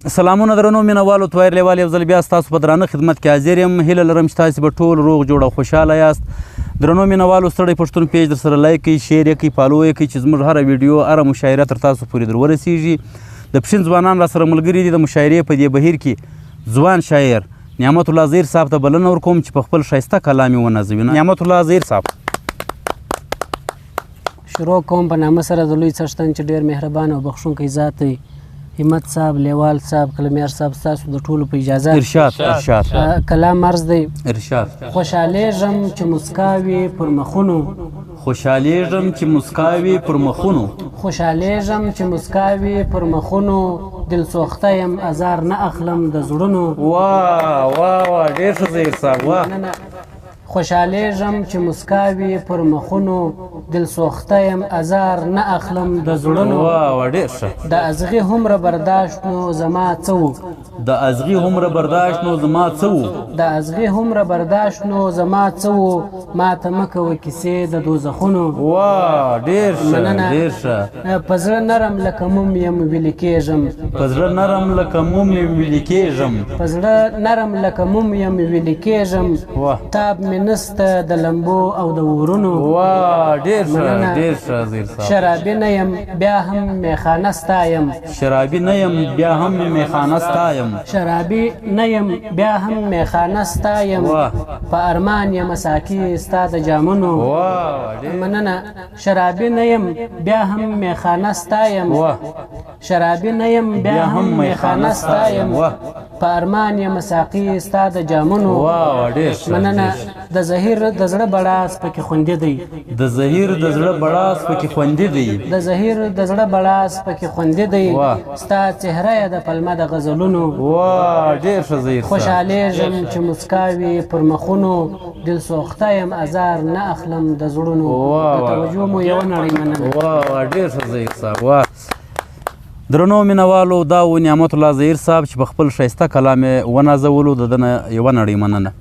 سلامونه درنو مینوالو تویر لیوال یو ځل بیا ستاسو په درانه خدمت کې حاضر یم. هیله لرم چې تاسې به ټول روغ جوړ او خوشحاله یاست. درنو مینوالو ستړی پښتون پیج در سره لایک کړئ، شیر یې کړئ، فالو یې کړئ چې زموږ هره ویډیو هره مشاعره تر تاسو پورې در ورسیږي. د پښین ځوانان را سره ملګري دي. د مشاعرې په دې بهیر کې ځوان شاعر نعمت الله زهیر صاحب ته بلنه ورکوم چې په خپل ښایسته کلام یې ونازوي. نعمت الله زهیر صاحب شروع کوم په نامه سره د لوی څښتن چې ډېر مهربان او بخښونکی ذات دی، همت صاحب، لیوال صاحب، کلمیار صاحب، ستاسو د ټولو په اجازه ارشاد کلام عرض دی. ارشاد. خوشحالیږم چې مسکا وي پر مخونو، خوشحالیږم چې مسکا وي پر مخونو، خوشحالیږم چې مسکا وي پر مخونو، دل سوخته یم ازار نه اخلم د زړونو. واه واه واه ډېر ښه زهیر صاحب، واه. خوشحالیږم چې مسکا وي پر مخونو، دل سوخته یم ازار نه اخلم د زړونو. واه ډېر ښه. د ازغي هومره برداشت نو زما څه و، د ازغي هومره برداشت نو زما څه و، د ازغي هومره برداشت نو زما څه و، ما ته مه کوه کیسې د دوزخونو. واه ډېر ښه ډېر ښه. په زړه نرم لکه موم یم ویلې کېږم، په زړه نرم لکه موم یم ویلې کېږم، په زړه نرم لکه موم یم ویلې کېږم، واه تاب مې نسته د لمبو او د ورونو. واه ډېر ښه ډېر ښه زهیر صاحب. شرابي نه یم بیا هم میخانه ستایم، شرابي نه یم بیا هم میخانه ستایم، شرابي نه یم بیا هم میخانه ستایم، په ارمان یم ساقي ستا د جامونو. مننه. شرابي نه یم بیا هم میخانه ستایم، شرابي نه یم بیا هم میخانه ستایم، په ارمان یم ساقي ستا د جامونو. مننه. د زهیر د زړه بړاس پکې خوندې دی، د زهیر د زړه بړاس پکې خوندې دی، د زهیر د زړه بړاس پکې خوندې دی، ستا چهره یې د پلمه د غزلونو. واه ډېر ښه زهیر صاحب. خوشحالیږم چې مسکا وي پر مخونو، دل سوخته یم ازار نه اخلم د زړونو. د توجه مو یوه نړۍ مننه. واه ډېر ښه زهیر صاحب، واه. درنو مینوالو دا و نعمت الله زهیر صاحب چې په خپل ښایسته کلام یې ونازولو. د ده نه یوه نړۍ مننه.